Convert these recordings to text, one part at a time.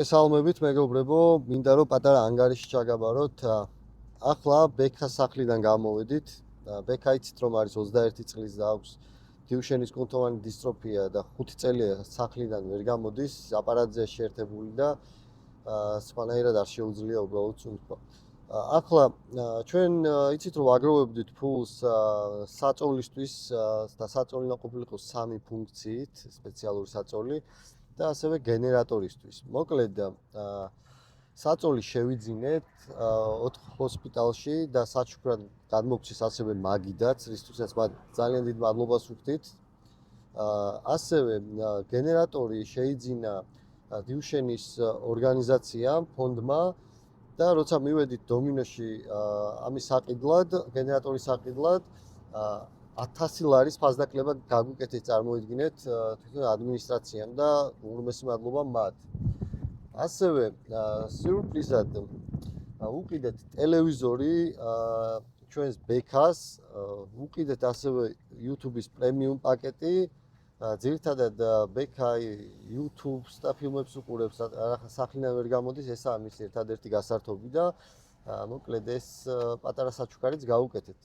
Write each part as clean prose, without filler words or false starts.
გესალმებით მეგობრებო, მინდა რომ პატარა ანგარიში ჩაგაბაროთ. ახლა ბექას სახლიდან გამოვედით. ბექა იცით რომ არის 21 წლის და აქვს დიუშენის კუნთოვანი დისტროფია და 5 წელია სახლიდან ვერ გამოდის, აპარატზე შეერთებული და სხვანაირად არ შეუძლია უბრალოდ წუნთქვა. ახლა ჩვენ იცით რომ აგროვებდით ფულს საწოლისთვის და საწოლი უნდა ყოფილიყო 3 ფუნქციით, სპეციალური საწოლი. და ასევე გენერატორისთვის. მოკლედ საწოლი შევიძინეთ 4 ჰოსპიტალში და საჩუქრად გადმოგცეს ასევე მაგიდაც, რისთვისაც მათ ძალიან დიდ მადლობას ვუხდით. ასევე გენერატორი შეიძინა დიუშენის ორგანიზაციამ, ფონდმა და როცა მივედით დომინოში ამის საყიდლად, გენერატორის საყიდლად 1000 ლარის ფასდაკლება გაგვიკეთეს, წარმოიდგინეთ, თვითონ ადმინისტრაციამ და უღრმესი მადლობა მათ. ასევე სიურპრიზად უყიდეთ ტელევიზორი ჩვენს ბექას, უყიდეთ ასევე YouTube-ის პრემიუმ პაკეტი. ძირითადად ბექა YouTube-ს და ფილმებს უყურებს, სახლიდან ვერ გამოდის, ესაა მის ერთადერთი გასართობი და მოკლედ ეს პატარა საჩუქარიც გავუკეთეთ.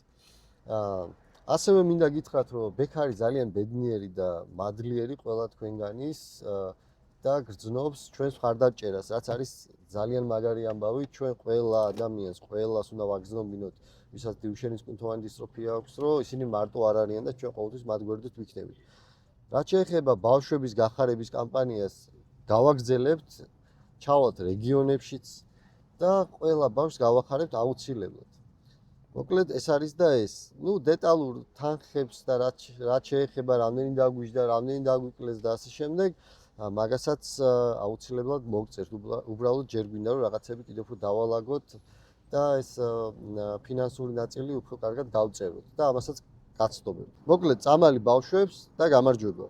ასევე მინდა გითხრათ, რომ ბექა არის ძალიან ბედნიერი და მადლიერი ყველა თქვენგანის და გრძნობს ჩვენს მხარდაჭერას, რაც არის ძალიან მაგარი ამბავი. ჩვენ ყველა ადამიანს, ყველას უნდა ვაგრძნობინოთ, ვისაც დიუშენის კუნთოვანი დისტროფია აქვს, რომ ისინი მარტო არ არიან და ჩვენ ყოველთვის მათ გვერდით ვიქნებით. რაც შეეხება ბავშვების გახარების კამპანიას, გავაგრძელებთ, ჩავალთ რეგიონებშიც და ყველა ბავშვს გავახარებთ აუცილებლად. მოკლედ ეს არის და ეს. დეტალურ თანხებს და რაც შეეხება რამდენი დაგვიჟდა, რამდენი დაგვიკლეს და ასე შემდეგ, მაგასაც აუცილებლად მოგწერთ. უბრალოდ ჯერ გვინდა რომ რაღაცები კიდევ უფრო დავალაგოთ და ეს ფინანსური ნაწილი უფრო კარგად გავწეროთ და ამასაც გაცნობებთ. მოკლედ წამალი ბავშვებს და გამარჯვება.